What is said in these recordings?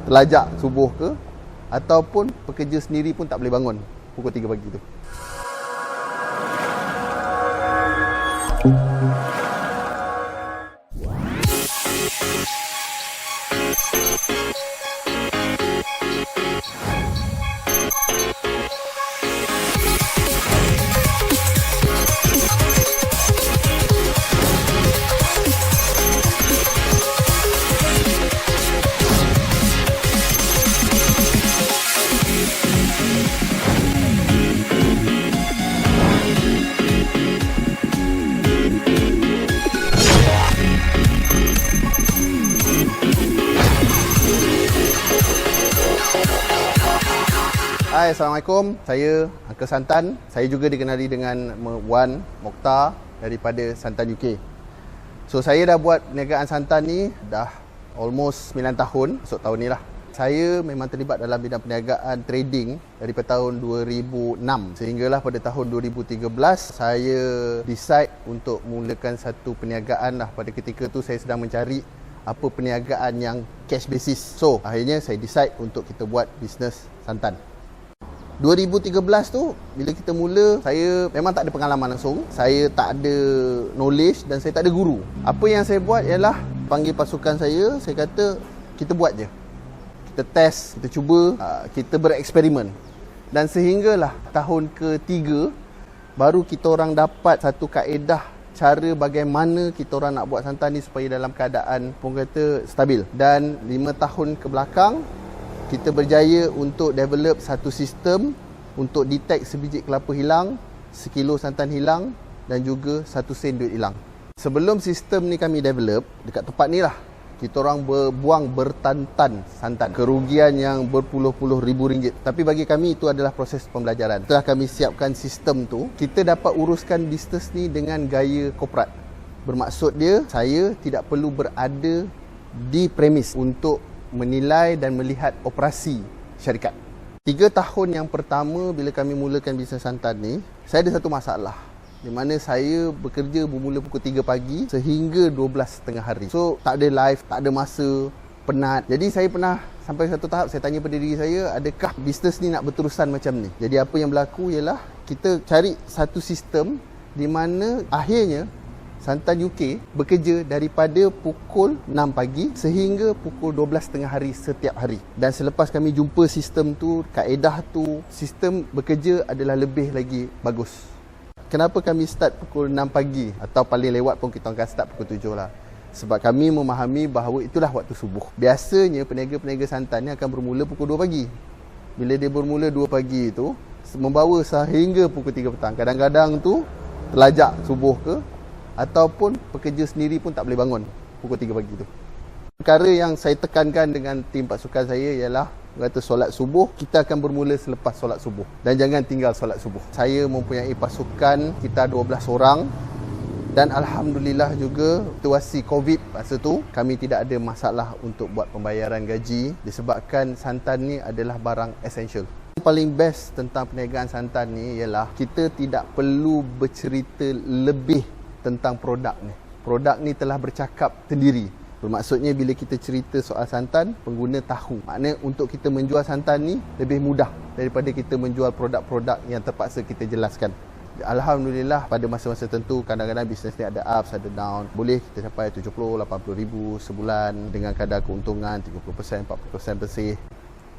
terlajak subuh ke, ataupun pekerja sendiri pun tak boleh bangun pukul 3 pagi tu. Hai, Assalamualaikum. Saya Uncle Santan. Saya juga dikenali dengan Wan Mokhtar daripada Santan UK. So, saya dah buat perniagaan santan ni dah almost 9 tahun, masuk tahun ni lah. Saya memang terlibat dalam bidang perniagaan trading daripada tahun 2006 sehinggalah pada tahun 2013 saya decide untuk mulakan satu perniagaan lah. Pada ketika tu saya sedang mencari apa perniagaan yang cash basis. So, akhirnya saya decide untuk kita buat bisnes santan. 2013 tu bila kita mula, saya memang tak ada pengalaman langsung, saya tak ada knowledge dan saya tak ada guru. Apa yang saya buat ialah panggil pasukan saya kata kita buat je, kita test, kita cuba, kita bereksperimen. Dan sehinggalah tahun ketiga baru kita orang dapat satu kaedah cara bagaimana kita orang nak buat santan ni supaya dalam keadaan pun kata stabil. Dan 5 tahun ke belakang kita berjaya untuk develop satu sistem untuk detect sebiji kelapa hilang, sekilo santan hilang dan juga 1 sen duit hilang. Sebelum sistem ni kami develop, dekat tempat ni lah, kita orang buang bertan-tan santan. Kerugian yang berpuluh-puluh ribu ringgit. Tapi bagi kami itu adalah proses pembelajaran. Setelah kami siapkan sistem tu, kita dapat uruskan bisnes ni dengan gaya korporat. Bermaksud dia, saya tidak perlu berada di premis untuk menilai dan melihat operasi syarikat. 3 tahun yang pertama bila kami mulakan bisnes santan ni, saya ada satu masalah di mana saya bekerja bermula pukul 3 pagi sehingga 12 tengah hari. So, tak ada live, tak ada masa, penat. Jadi saya pernah sampai satu tahap saya tanya pada diri saya, adakah bisnes ni nak berterusan macam ni? Jadi apa yang berlaku ialah kita cari satu sistem di mana akhirnya Santan UK bekerja daripada pukul 6 pagi sehingga pukul 12 tengah hari setiap hari. Dan selepas kami jumpa sistem tu, kaedah tu, sistem bekerja adalah lebih lagi bagus. Kenapa kami start pukul 6 pagi atau paling lewat pun kita akan start pukul 7 lah? Sebab kami memahami bahawa itulah waktu subuh. Biasanya peniaga-peniaga santan ni akan bermula pukul 2 pagi. Bila dia bermula 2 pagi tu, membawa sehingga pukul 3 petang. Kadang-kadang tu terlajak subuh ke, ataupun pekerja sendiri pun tak boleh bangun pukul 3 pagi tu. Perkara yang saya tekankan dengan tim pasukan saya ialah kata solat subuh, kita akan bermula selepas solat subuh dan jangan tinggal solat subuh. Saya mempunyai pasukan kita 12 orang dan Alhamdulillah juga situasi COVID masa tu kami tidak ada masalah untuk buat pembayaran gaji disebabkan santan ni adalah barang essential. Paling best tentang perniagaan santan ni ialah kita tidak perlu bercerita lebih tentang produk ni. Produk ni telah bercakap sendiri. Bermaksudnya bila kita cerita soal santan, pengguna tahu. Maknanya untuk kita menjual santan ni lebih mudah daripada kita menjual produk-produk yang terpaksa kita jelaskan. Alhamdulillah pada masa-masa tertentu kadang-kadang bisnes ni ada ups, ada down. Boleh kita capai 70-80 ribu sebulan dengan kadar keuntungan 30%, 40% bersih.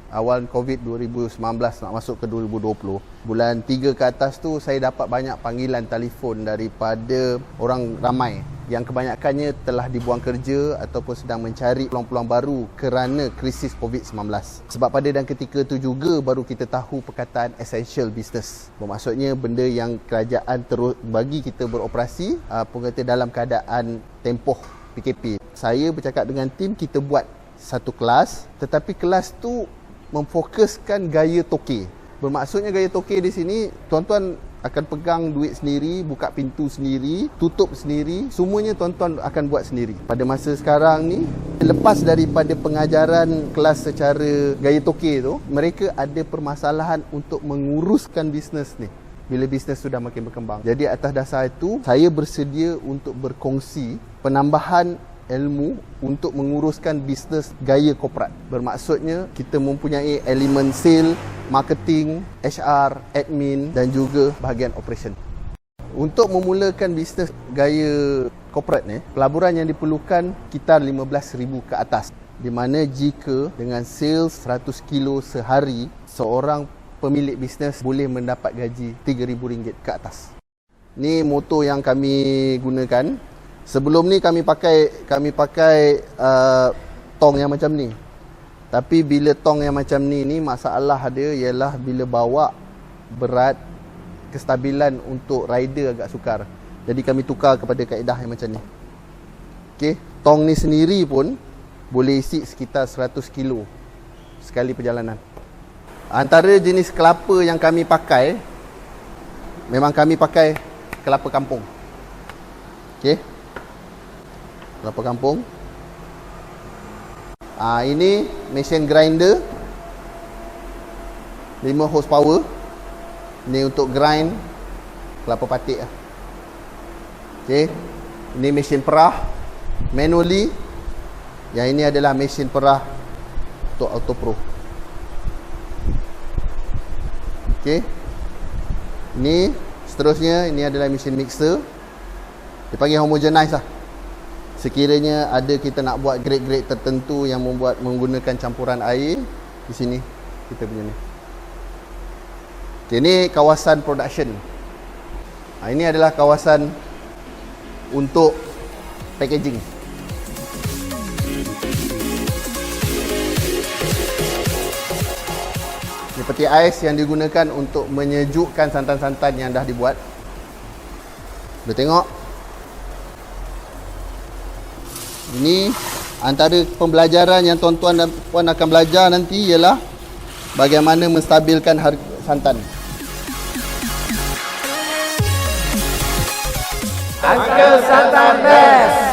Awal COVID 2019 nak masuk ke 2020, bulan 3 ke atas tu saya dapat banyak panggilan telefon daripada orang ramai yang kebanyakannya telah dibuang kerja ataupun sedang mencari peluang-peluang baru kerana krisis COVID-19. Sebab pada dan ketika tu juga baru kita tahu perkataan essential business. Bermaksudnya benda yang kerajaan terus bagi kita beroperasi kata dalam keadaan tempoh PKP. Saya bercakap dengan tim, kita buat satu kelas, tetapi kelas tu memfokuskan gaya toke. Bermaksudnya gaya toke di sini, tuan-tuan akan pegang duit sendiri, buka pintu sendiri, tutup sendiri, semuanya tuan-tuan akan buat sendiri. Pada masa sekarang ni, lepas daripada pengajaran kelas secara gaya toke tu, mereka ada permasalahan untuk menguruskan bisnes ni bila bisnes sudah makin berkembang. Jadi atas dasar itu, saya bersedia untuk berkongsi penambahan ilmu untuk menguruskan bisnes gaya korporat. Bermaksudnya kita mempunyai elemen sale, marketing, HR, admin dan juga bahagian operation. Untuk memulakan bisnes gaya korporat ni, pelaburan yang diperlukan sekitar 15,000 ke atas. Di mana jika dengan sales 100 kilo sehari, seorang pemilik bisnes boleh mendapat gaji RM3,000 ke atas. Ni motor yang kami gunakan. Sebelum ni kami pakai tong yang macam ni. Tapi bila tong yang macam ni masalah dia ialah bila bawa berat, kestabilan untuk rider agak sukar. Jadi kami tukar kepada kaedah yang macam ni. Okey, tong ni sendiri pun boleh isi sekitar 100 kilo sekali perjalanan. Antara jenis kelapa yang kami pakai, memang kami pakai kelapa kampung. Okey, kelapa kampung. Ini mesin grinder 5 horsepower. Ini untuk grind kelapa patik lah. Okey, ini mesin perah manually. Yang ini adalah mesin perah untuk Auto Pro. Okey, ini seterusnya, ini adalah mesin mixer. Dia panggil homogenize lah. Sekiranya ada kita nak buat grade-grade tertentu yang menggunakan campuran air, di sini kita punya ni. Okay, ini kawasan production. Ini adalah kawasan untuk packaging. Ini peti ais yang digunakan untuk menyejukkan santan-santan yang dah dibuat. Boleh tengok. Ini antara pembelajaran yang tuan-tuan dan puan akan belajar nanti ialah bagaimana menstabilkan harga santan. Uncle Santan Best.